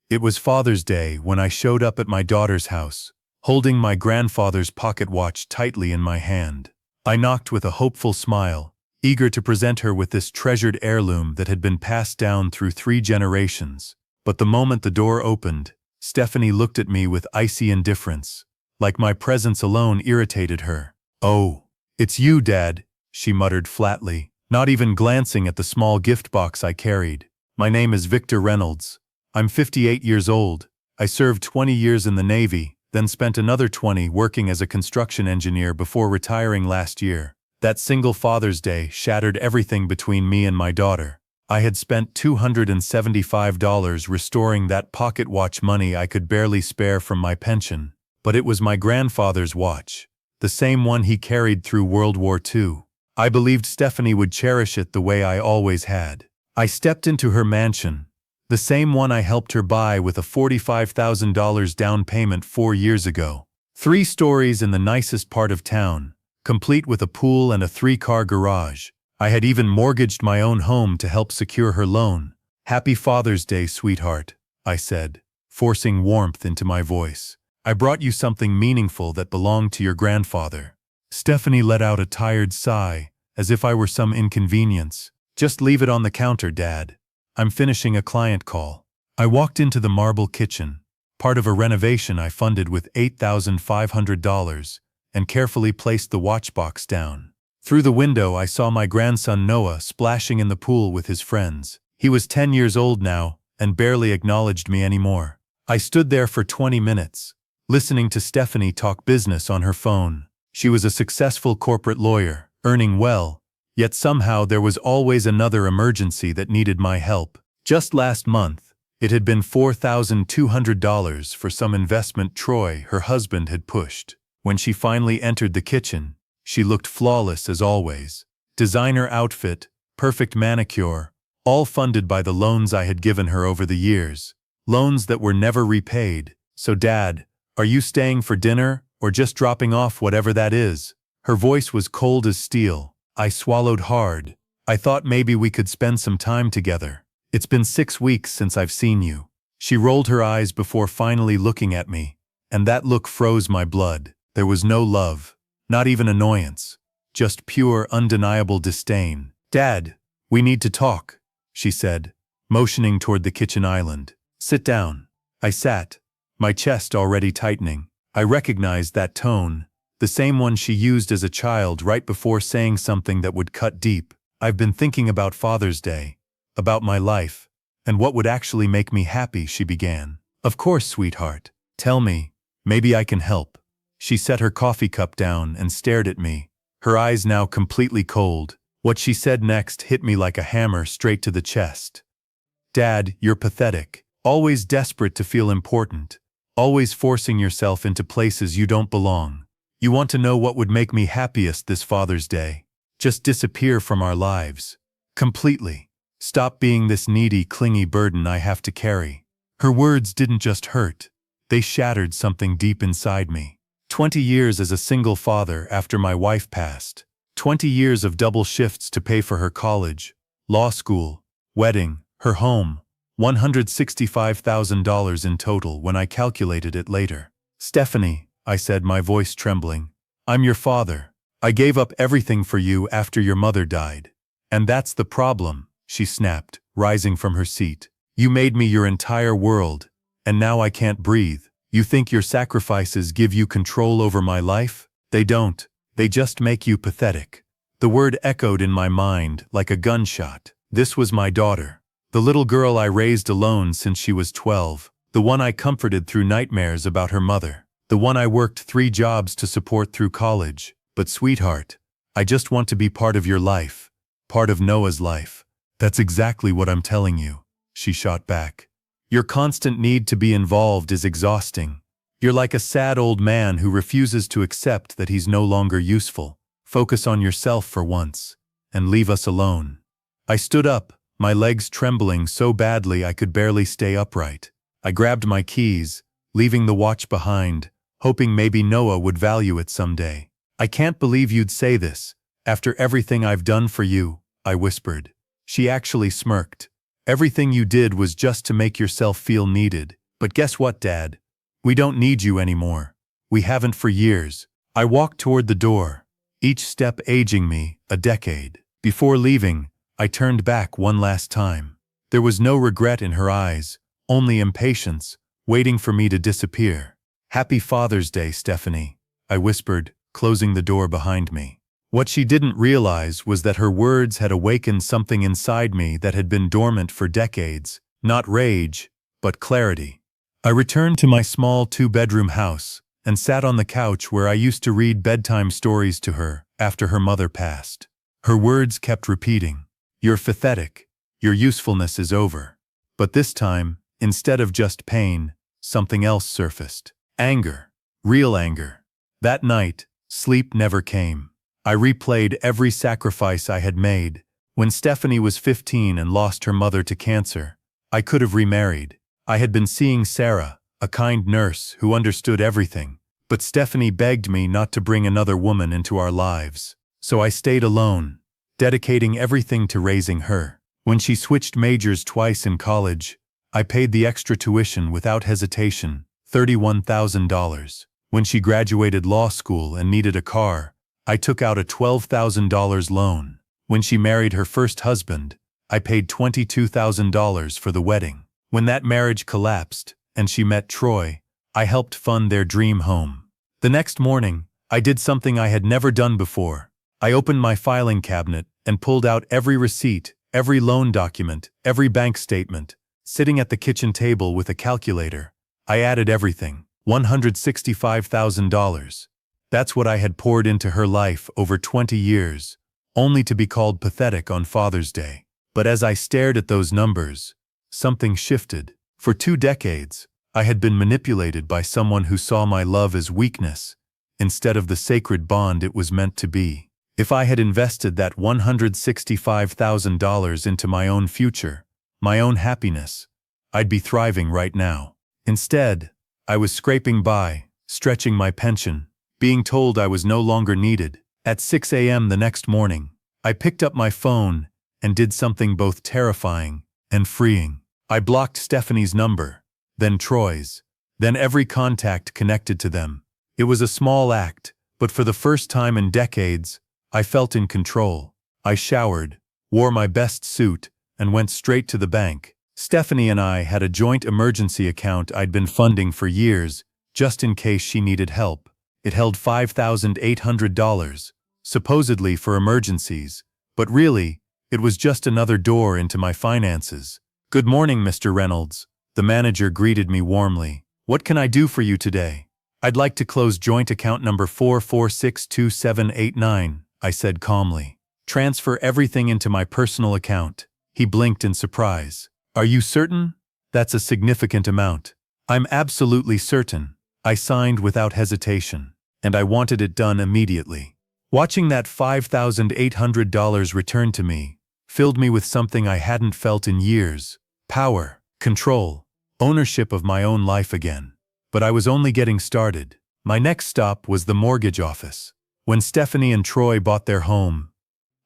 It was Father's Day when I showed up at my daughter's house, holding my grandfather's pocket watch tightly in my hand. I knocked with a hopeful smile, eager to present her with this treasured heirloom that had been passed down through 3 generations. But the moment the door opened, Stephanie looked at me with icy indifference, like my presence alone irritated her. "Oh, it's you, Dad," she muttered flatly, not even glancing at the small gift box I carried. "My name is Victor Reynolds. I'm 58 years old. I served 20 years in the Navy, then spent another 20 working as a construction engineer before retiring last year. That single Father's Day shattered everything between me and my daughter. I had spent $275 restoring that pocket watch money I could barely spare from my pension. But it was my grandfather's watch, the same one he carried through World War II. I believed Stephanie would cherish it the way I always had. I stepped into her mansion, the same one I helped her buy with a $45,000 down payment 4 years ago. 3 stories in the nicest part of town, complete with a pool and a 3-car garage. I had even mortgaged my own home to help secure her loan. "Happy Father's Day, sweetheart," I said, forcing warmth into my voice. "I brought you something meaningful that belonged to your grandfather." Stephanie let out a tired sigh, as if I were some inconvenience. "Just leave it on the counter, Dad. I'm finishing a client call." I walked into the marble kitchen, part of a renovation I funded with $8,500, and carefully placed the watch box down. Through the window I saw my grandson Noah splashing in the pool with his friends. He was 10 years old now, and barely acknowledged me anymore. I stood there for 20 minutes, listening to Stephanie talk business on her phone. She was a successful corporate lawyer, earning well, yet somehow there was always another emergency that needed my help. Just last month, it had been $4,200 for some investment Troy, her husband, had pushed. When she finally entered the kitchen, she looked flawless as always. Designer outfit, perfect manicure, all funded by the loans I had given her over the years. Loans that were never repaid. "So Dad, are you staying for dinner, or just dropping off whatever that is?" Her voice was cold as steel. I swallowed hard. "I thought maybe we could spend some time together. It's been 6 weeks since I've seen you." She rolled her eyes before finally looking at me, and that look froze my blood. There was no love, not even annoyance, just pure, undeniable disdain. "Dad, we need to talk," she said, motioning toward the kitchen island. "Sit down." I sat, my chest already tightening. I recognized that tone, the same one she used as a child right before saying something that would cut deep. "I've been thinking about Father's Day, about my life, and what would actually make me happy," she began. "Of course, sweetheart. Tell me, maybe I can help." She set her coffee cup down and stared at me, her eyes now completely cold. What she said next hit me like a hammer straight to the chest. "Dad, you're pathetic. Always desperate to feel important. Always forcing yourself into places you don't belong. You want to know what would make me happiest this Father's Day? Just disappear from our lives. Completely. Stop being this needy, clingy burden I have to carry." Her words didn't just hurt. They shattered something deep inside me. 20 years as a single father after my wife passed. 20 years of double shifts to pay for her college, law school, wedding, her home. $165,000 in total when I calculated it later. "Stephanie," I said, my voice trembling, "I'm your father. I gave up everything for you after your mother died." "And that's the problem," she snapped, rising from her seat. "You made me your entire world, and now I can't breathe. You think your sacrifices give you control over my life? They don't. They just make you pathetic." The word echoed in my mind like a gunshot. This was my daughter. The little girl I raised alone since she was 12. The one I comforted through nightmares about her mother. The one I worked 3 jobs to support through college. "But sweetheart, I just want to be part of your life. Part of Noah's life." "That's exactly what I'm telling you," she shot back. "Your constant need to be involved is exhausting. You're like a sad old man who refuses to accept that he's no longer useful. Focus on yourself for once, and leave us alone." I stood up, my legs trembling so badly I could barely stay upright. I grabbed my keys, leaving the watch behind, hoping maybe Noah would value it someday. "I can't believe you'd say this, after everything I've done for you," I whispered. She actually smirked. "Everything you did was just to make yourself feel needed. But guess what, Dad? We don't need you anymore. We haven't for years. I walked toward the door, each step aging me a decade. Before leaving, I turned back one last time. There was no regret in her eyes, only impatience, waiting for me to disappear. Happy Father's Day, Stephanie, I whispered, closing the door behind me. What she didn't realize was that her words had awakened something inside me that had been dormant for decades, not rage, but clarity. I returned to my small two-bedroom house and sat on the couch where I used to read bedtime stories to her after her mother passed. Her words kept repeating, "You're pathetic. Your usefulness is over." But this time, instead of just pain, something else surfaced. Anger. Real anger. That night, sleep never came. I replayed every sacrifice I had made. When Stephanie was 15 and lost her mother to cancer, I could have remarried. I had been seeing Sarah, a kind nurse who understood everything, but Stephanie begged me not to bring another woman into our lives. So I stayed alone, dedicating everything to raising her. When she switched majors twice in college, I paid the extra tuition without hesitation, $31,000. When she graduated law school and needed a car, I took out a $12,000 loan. When she married her first husband, I paid $22,000 for the wedding. When that marriage collapsed and she met Troy, I helped fund their dream home. The next morning, I did something I had never done before. I opened my filing cabinet and pulled out every receipt, every loan document, every bank statement. Sitting at the kitchen table with a calculator, I added everything, $165,000. That's what I had poured into her life over 20 years, only to be called pathetic on Father's Day. But as I stared at those numbers, something shifted. For 2 decades, I had been manipulated by someone who saw my love as weakness, instead of the sacred bond it was meant to be. If I had invested that $165,000 into my own future, my own happiness, I'd be thriving right now. Instead, I was scraping by, stretching my pension, being told I was no longer needed. At 6 a.m. the next morning, I picked up my phone and did something both terrifying and freeing. I blocked Stephanie's number, then Troy's, then every contact connected to them. It was a small act, but for the first time in decades, I felt in control. I showered, wore my best suit, and went straight to the bank. Stephanie and I had a joint emergency account I'd been funding for years, just in case she needed help. It held $5,800, supposedly for emergencies, but really, it was just another door into my finances. "Good morning, Mr. Reynolds." The manager greeted me warmly. "What can I do for you today?" "I'd like to close joint account number 4462789, I said calmly. "Transfer everything into my personal account." He blinked in surprise. "Are you certain? That's a significant amount." "I'm absolutely certain." I signed without hesitation, and I wanted it done immediately. Watching that $5,800 return to me filled me with something I hadn't felt in years: power, control, ownership of my own life again. But I was only getting started. My next stop was the mortgage office. When Stephanie and Troy bought their home,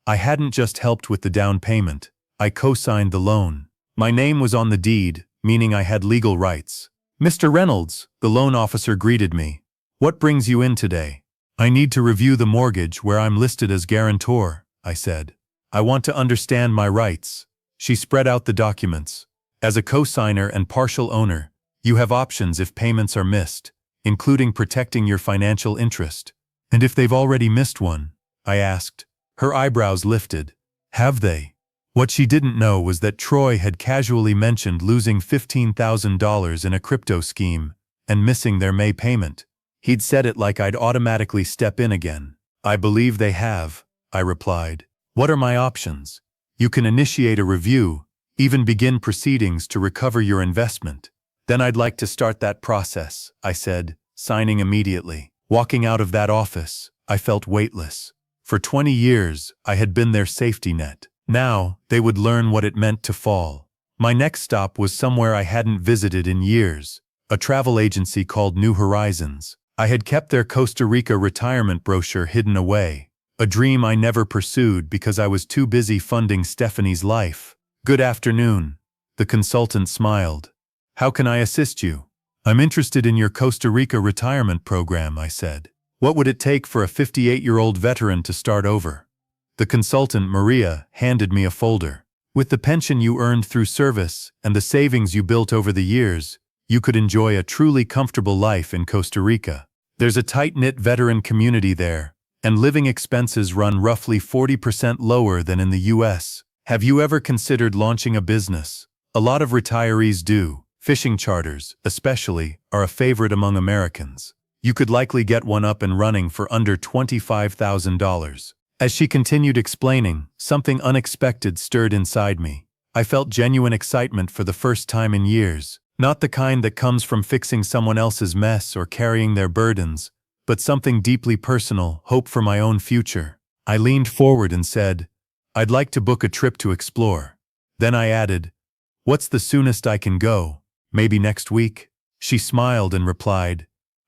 I hadn't just helped with the down payment, I co-signed the loan. My name was on the deed, meaning I had legal rights. "Mr. Reynolds," the loan officer greeted me. "What brings you in today?" "I need to review the mortgage where I'm listed as guarantor," I said. "I want to understand my rights." She spread out the documents. "As a co-signer and partial owner, you have options if payments are missed, including protecting your financial interest." "And if they've already missed one?" I asked. Her eyebrows lifted. "Have they?" What she didn't know was that Troy had casually mentioned losing $15,000 in a crypto scheme and missing their May payment. He'd said it like I'd automatically step in again. "I believe they have," I replied. "What are my options?" "You can initiate a review, even begin proceedings to recover your investment." "Then I'd like to start that process," I said, signing immediately. Walking out of that office, I felt weightless. For 20 years, I had been their safety net. Now, they would learn what it meant to fall. My next stop was somewhere I hadn't visited in years, a travel agency called New Horizons. I had kept their Costa Rica retirement brochure hidden away, a dream I never pursued because I was too busy funding Stephanie's life. "Good afternoon." The consultant smiled. "How can I assist you?" I'm interested in your Costa Rica retirement program, I said. What would it take for a 58-year-old veteran to start over? The consultant, Maria, handed me a folder. With the pension you earned through service and the savings you built over the years, you could enjoy a truly comfortable life in Costa Rica. There's a tight-knit veteran community there, and living expenses run roughly 40% lower than in the US. Have you ever considered launching a business? A lot of retirees do. Fishing charters, especially, are a favorite among Americans. You could likely get one up and running for under $25,000. As she continued explaining, something unexpected stirred inside me. I felt genuine excitement for the first time in years. Not the kind that comes from fixing someone else's mess or carrying their burdens, but something deeply personal, hope for my own future. I leaned forward and said, I'd like to book a trip to explore. Then I added, what's the soonest I can go? Maybe next week? She smiled and replied,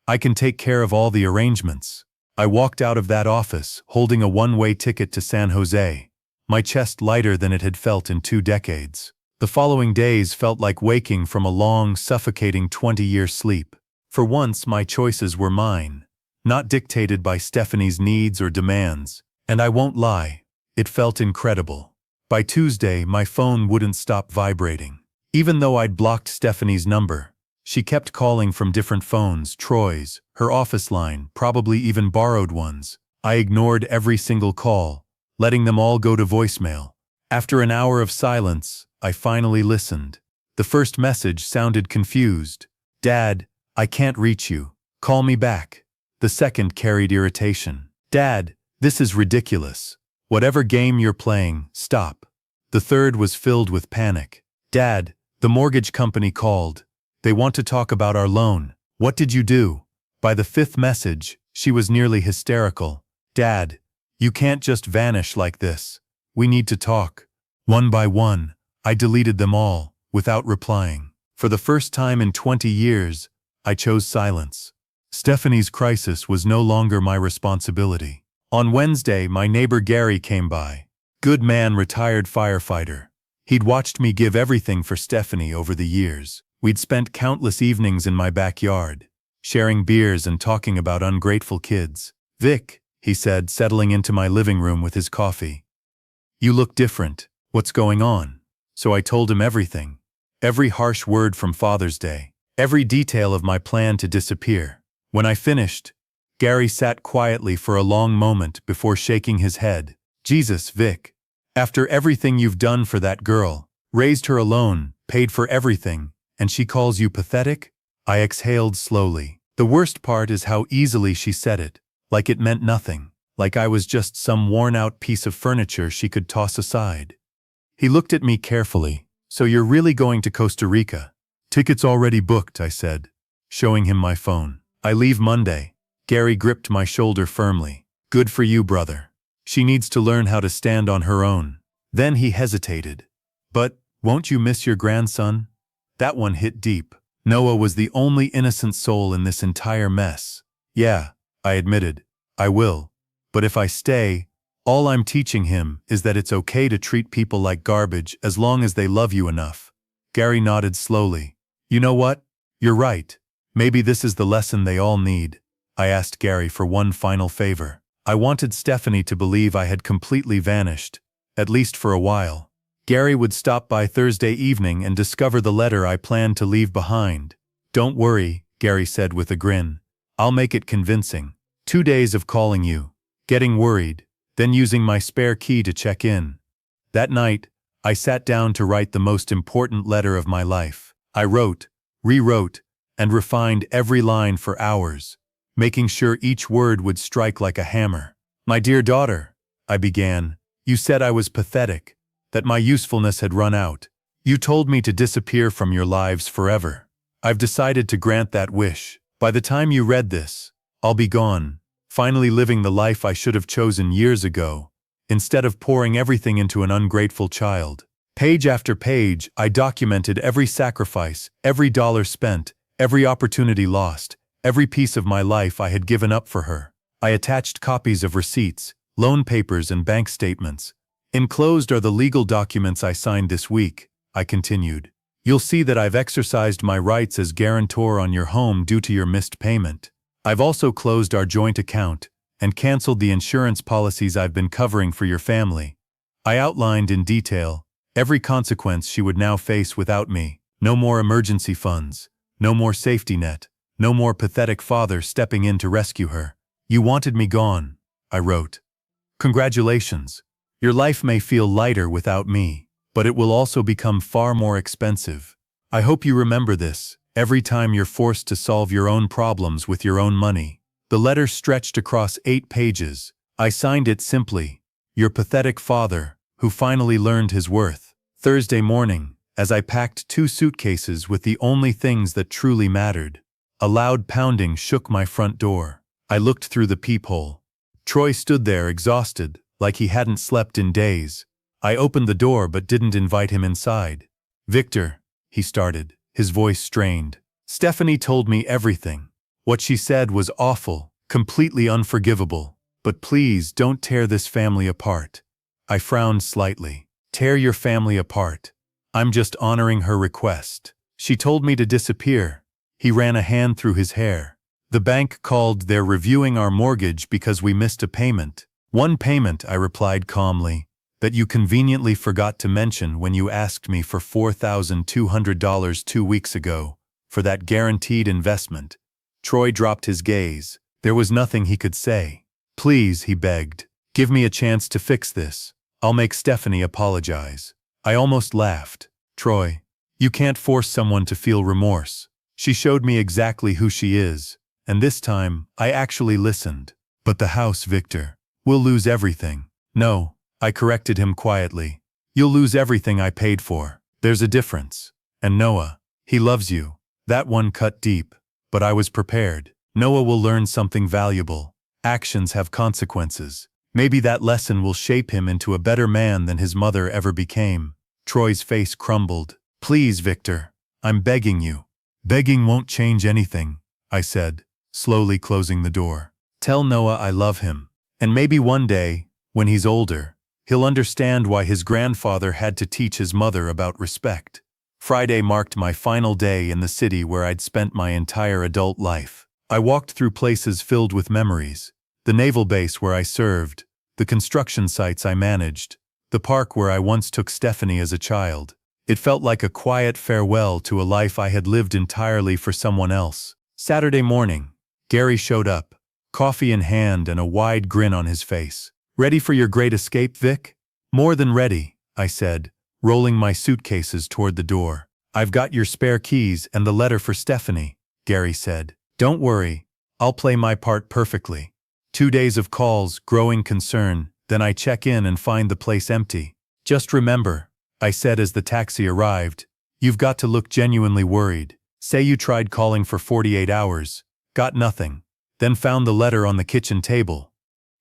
I can take care of all the arrangements. I walked out of that office, holding a one-way ticket to San Jose, my chest lighter than it had felt in 2 decades. The following days felt like waking from a long, suffocating 20-year sleep. For once, my choices were mine, not dictated by Stephanie's needs or demands. And I won't lie, it felt incredible. By Tuesday, my phone wouldn't stop vibrating. Even though I'd blocked Stephanie's number, she kept calling from different phones, Troy's, her office line, probably even borrowed ones. I ignored every single call, letting them all go to voicemail. After an hour of silence, I finally listened. The first message sounded confused. Dad, I can't reach you. Call me back. The second carried irritation. Dad, this is ridiculous. Whatever game you're playing, stop. The third was filled with panic. Dad, the mortgage company called. They want to talk about our loan. What did you do? By the fifth message, she was nearly hysterical. Dad, you can't just vanish like this. We need to talk. One by one, I deleted them all, without replying. For the first time in 20 years, I chose silence. Stephanie's crisis was no longer my responsibility. On Wednesday, my neighbor Gary came by. Good man, retired firefighter. He'd watched me give everything for Stephanie over the years. We'd spent countless evenings in my backyard, sharing beers and talking about ungrateful kids. Vic, he said, settling into my living room with his coffee. You look different. What's going on? So I told him everything. Every harsh word from Father's Day. Every detail of my plan to disappear. When I finished, Gary sat quietly for a long moment before shaking his head. Jesus, Vic. After everything you've done for that girl, raised her alone, paid for everything, and she calls you pathetic? I exhaled slowly. The worst part is how easily she said it, like it meant nothing, like I was just some worn-out piece of furniture she could toss aside. He looked at me carefully. So you're really going to Costa Rica? Tickets already booked, I said, showing him my phone. I leave Monday. Gary gripped my shoulder firmly. Good for you, brother. She needs to learn how to stand on her own. Then he hesitated. But, won't you miss your grandson? That one hit deep. Noah was the only innocent soul in this entire mess. Yeah, I admitted. I will. But if I stay, all I'm teaching him is that it's okay to treat people like garbage as long as they love you enough. Gary nodded slowly. You know what? You're right. Maybe this is the lesson they all need. I asked Gary for one final favor. I wanted Stephanie to believe I had completely vanished, at least for a while. Gary would stop by Thursday evening and discover the letter I planned to leave behind. Don't worry, Gary said with a grin. I'll make it convincing. 2 days of calling you, getting worried, then using my spare key to check in. That night, I sat down to write the most important letter of my life. I wrote, rewrote, and refined every line for hours, making sure each word would strike like a hammer. My dear daughter, I began, you said I was pathetic, that my usefulness had run out. You told me to disappear from your lives forever. I've decided to grant that wish. By the time you read this, I'll be gone, finally living the life I should have chosen years ago, instead of pouring everything into an ungrateful child. Page after page, I documented every sacrifice, every dollar spent, every opportunity lost, every piece of my life I had given up for her. I attached copies of receipts, loan papers, and bank statements. Enclosed are the legal documents I signed this week, I continued. You'll see that I've exercised my rights as guarantor on your home due to your missed payment. I've also closed our joint account and canceled the insurance policies I've been covering for your family. I outlined in detail every consequence she would now face without me. No more emergency funds, no more safety net, no more pathetic father stepping in to rescue her. You wanted me gone, I wrote. Congratulations. Your life may feel lighter without me, but it will also become far more expensive. I hope you remember this every time you're forced to solve your own problems with your own money. The letter stretched across 8 pages. I signed it simply, your pathetic father, who finally learned his worth. Thursday morning, as I packed 2 suitcases with the only things that truly mattered, a loud pounding shook my front door. I looked through the peephole. Troy stood there exhausted, like he hadn't slept in days. I opened the door but didn't invite him inside. Victor, he started, his voice strained. Stephanie told me everything. What she said was awful, completely unforgivable. But please don't tear this family apart. I frowned slightly. Tear your family apart. I'm just honoring her request. She told me to disappear. He ran a hand through his hair. The bank called. They're reviewing our mortgage because we missed a payment. One payment, I replied calmly, that you conveniently forgot to mention when you asked me for $4,200 2 weeks ago for that guaranteed investment. Troy dropped his gaze. There was nothing he could say. Please, he begged, give me a chance to fix this. I'll make Stephanie apologize. I almost laughed. Troy, you can't force someone to feel remorse. She showed me exactly who she is, and this time, I actually listened. But the house, Victor, we'll lose everything. No, I corrected him quietly. You'll lose everything I paid for. There's a difference. And Noah, he loves you. That one cut deep. But I was prepared. Noah will learn something valuable. Actions have consequences. Maybe that lesson will shape him into a better man than his mother ever became. Troy's face crumbled. Please, Victor, I'm begging you. Begging won't change anything, I said, slowly closing the door. Tell Noah I love him. And maybe one day, when he's older, he'll understand why his grandfather had to teach his mother about respect. Friday marked my final day in the city where I'd spent my entire adult life. I walked through places filled with memories. The naval base where I served, the construction sites I managed, the park where I once took Stephanie as a child. It felt like a quiet farewell to a life I had lived entirely for someone else. Saturday morning, Gary showed up, coffee in hand and a wide grin on his face. Ready for your great escape, Vic? More than ready, I said, rolling my suitcases toward the door. I've got your spare keys and the letter for Stephanie, Gary said. Don't worry, I'll play my part perfectly. 2 days of calls, growing concern, then I check in and find the place empty. Just remember, I said as the taxi arrived, you've got to look genuinely worried. Say you tried calling for 48 hours, got nothing, then found the letter on the kitchen table.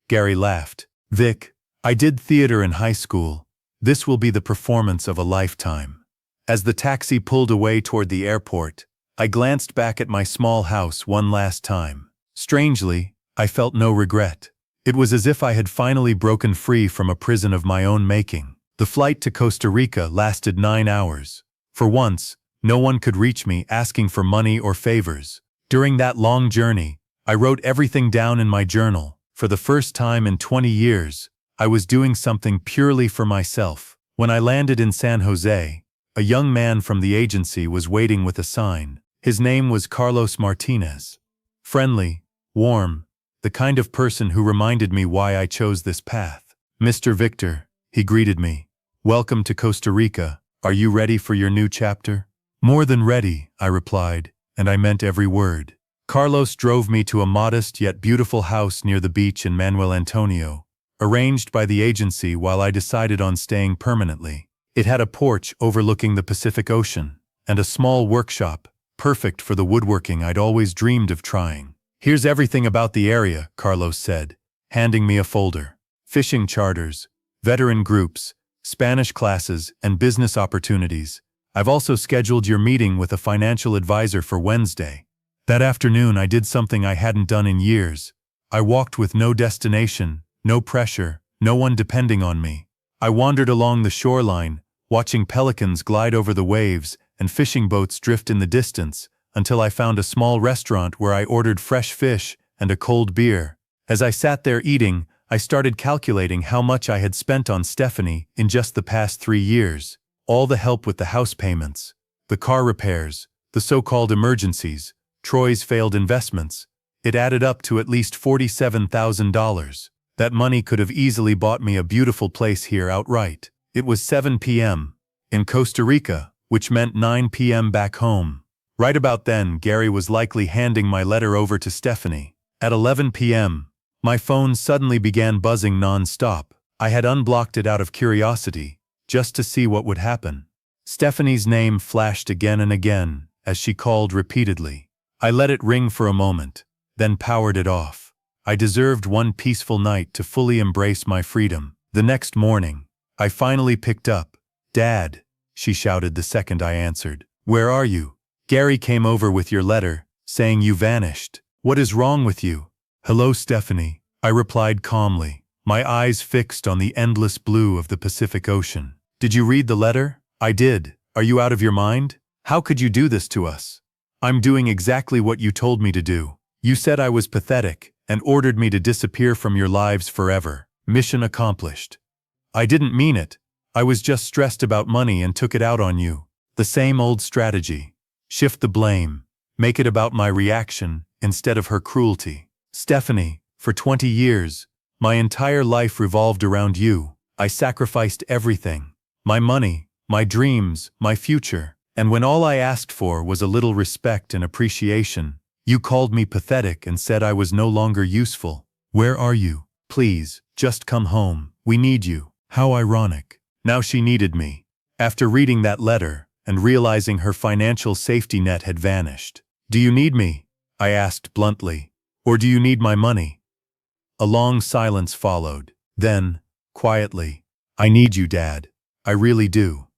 Gary laughed. Vic, I did theater in high school. This will be the performance of a lifetime. As the taxi pulled away toward the airport, I glanced back at my small house one last time. Strangely, I felt no regret. It was as if I had finally broken free from a prison of my own making. The flight to Costa Rica lasted 9 hours. For once, no one could reach me asking for money or favors. During that long journey, I wrote everything down in my journal. For the first time in 20 years, I was doing something purely for myself. When I landed in San Jose, a young man from the agency was waiting with a sign. His name was Carlos Martinez. Friendly, warm, the kind of person who reminded me why I chose this path. Mr. Victor, he greeted me. Welcome to Costa Rica. Are you ready for your new chapter? More than ready, I replied, and I meant every word. Carlos drove me to a modest yet beautiful house near the beach in Manuel Antonio, arranged by the agency while I decided on staying permanently. It had a porch overlooking the Pacific Ocean, and a small workshop, perfect for the woodworking I'd always dreamed of trying. Here's everything about the area, Carlos said, handing me a folder. Fishing charters, veteran groups, Spanish classes, and business opportunities. I've also scheduled your meeting with a financial advisor for Wednesday. That afternoon I did something I hadn't done in years. I walked with no destination, no pressure, no one depending on me. I wandered along the shoreline, watching pelicans glide over the waves and fishing boats drift in the distance, until I found a small restaurant where I ordered fresh fish and a cold beer. As I sat there eating, I started calculating how much I had spent on Stephanie in just the past 3 years. All the help with the house payments, the car repairs, the so-called emergencies, Troy's failed investments. It added up to at least $47,000. That money could have easily bought me a beautiful place here outright. It was 7 p.m. in Costa Rica, which meant 9 p.m. back home. Right about then, Gary was likely handing my letter over to Stephanie. At 11 p.m., my phone suddenly began buzzing non-stop. I had unblocked it out of curiosity, just to see what would happen. Stephanie's name flashed again and again, as she called repeatedly. I let it ring for a moment, then powered it off. I deserved one peaceful night to fully embrace my freedom. The next morning, I finally picked up. "Dad," she shouted the second I answered. "Where are you? Gary came over with your letter, saying you vanished. What is wrong with you?" "Hello, Stephanie," I replied calmly, my eyes fixed on the endless blue of the Pacific Ocean. "Did you read the letter?" "I did. Are you out of your mind? How could you do this to us?" "I'm doing exactly what you told me to do. You said I was pathetic and ordered me to disappear from your lives forever. Mission accomplished." "I didn't mean it. I was just stressed about money and took it out on you." The same old strategy. Shift the blame. Make it about my reaction instead of her cruelty. "Stephanie, for 20 years, my entire life revolved around you. I sacrificed everything. My money, my dreams, my future. And when all I asked for was a little respect and appreciation, you called me pathetic and said I was no longer useful. Where are you? Please, just come home. We need you." How ironic. Now she needed me. After reading that letter and realizing her financial safety net had vanished. "Do you need me?" I asked bluntly. "Or do you need my money?" A long silence followed. Then, quietly, "I need you, Dad. I really do."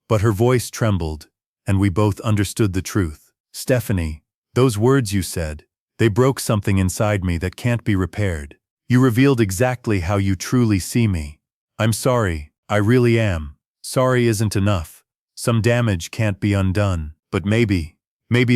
But her voice trembled, and we both understood the truth. "Stephanie, those words you said, they broke something inside me that can't be repaired. You revealed exactly how you truly see me. I'm sorry, I really am. Sorry isn't enough. Some damage can't be undone. But maybe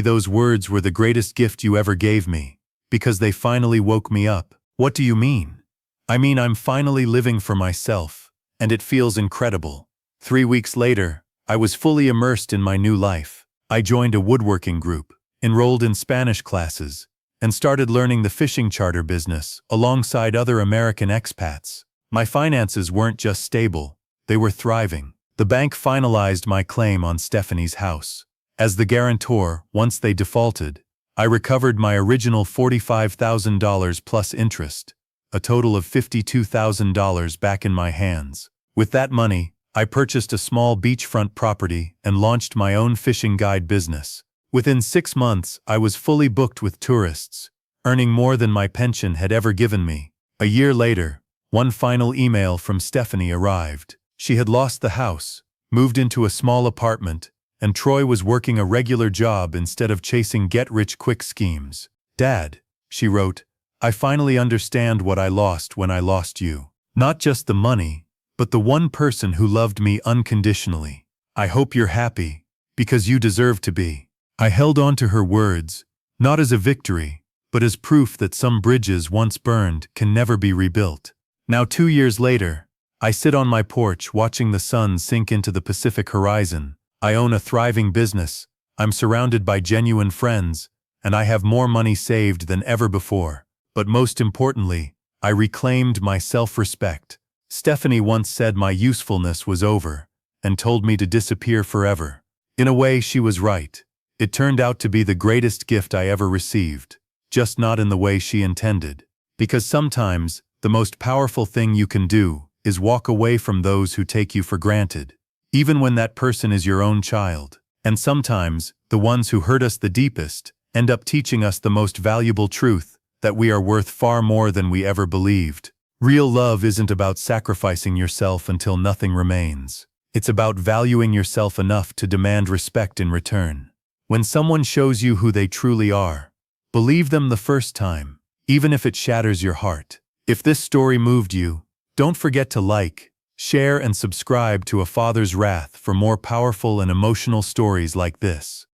those words were the greatest gift you ever gave me, because they finally woke me up." "What do you mean?" "I mean I'm finally living for myself, and it feels incredible." 3 weeks later, I was fully immersed in my new life. I joined a woodworking group, enrolled in Spanish classes, and started learning the fishing charter business alongside other American expats. My finances weren't just stable, they were thriving. The bank finalized my claim on Stephanie's house. As the guarantor, once they defaulted, I recovered my original $45,000 plus interest, a total of $52,000 back in my hands. With that money, I purchased a small beachfront property and launched my own fishing guide business. Within 6 months, I was fully booked with tourists, earning more than my pension had ever given me. A year later, one final email from Stephanie arrived. She had lost the house, moved into a small apartment, and Troy was working a regular job instead of chasing get-rich-quick schemes. "Dad," she wrote, "I finally understand what I lost when I lost you. Not just the money, but the one person who loved me unconditionally. I hope you're happy, because you deserve to be." I held on to her words, not as a victory, but as proof that some bridges once burned can never be rebuilt. Now 2 years later, I sit on my porch watching the sun sink into the Pacific horizon. I own a thriving business, I'm surrounded by genuine friends, and I have more money saved than ever before. But most importantly, I reclaimed my self-respect. Stephanie once said my usefulness was over, and told me to disappear forever. In a way, she was right. It turned out to be the greatest gift I ever received, just not in the way she intended. Because sometimes, the most powerful thing you can do is walk away from those who take you for granted, even when that person is your own child. And sometimes, the ones who hurt us the deepest end up teaching us the most valuable truth, that we are worth far more than we ever believed. Real love isn't about sacrificing yourself until nothing remains. It's about valuing yourself enough to demand respect in return. When someone shows you who they truly are, believe them the first time, even if it shatters your heart. If this story moved you, don't forget to like, Share and subscribe to A Father's Wrath for more powerful and emotional stories like this.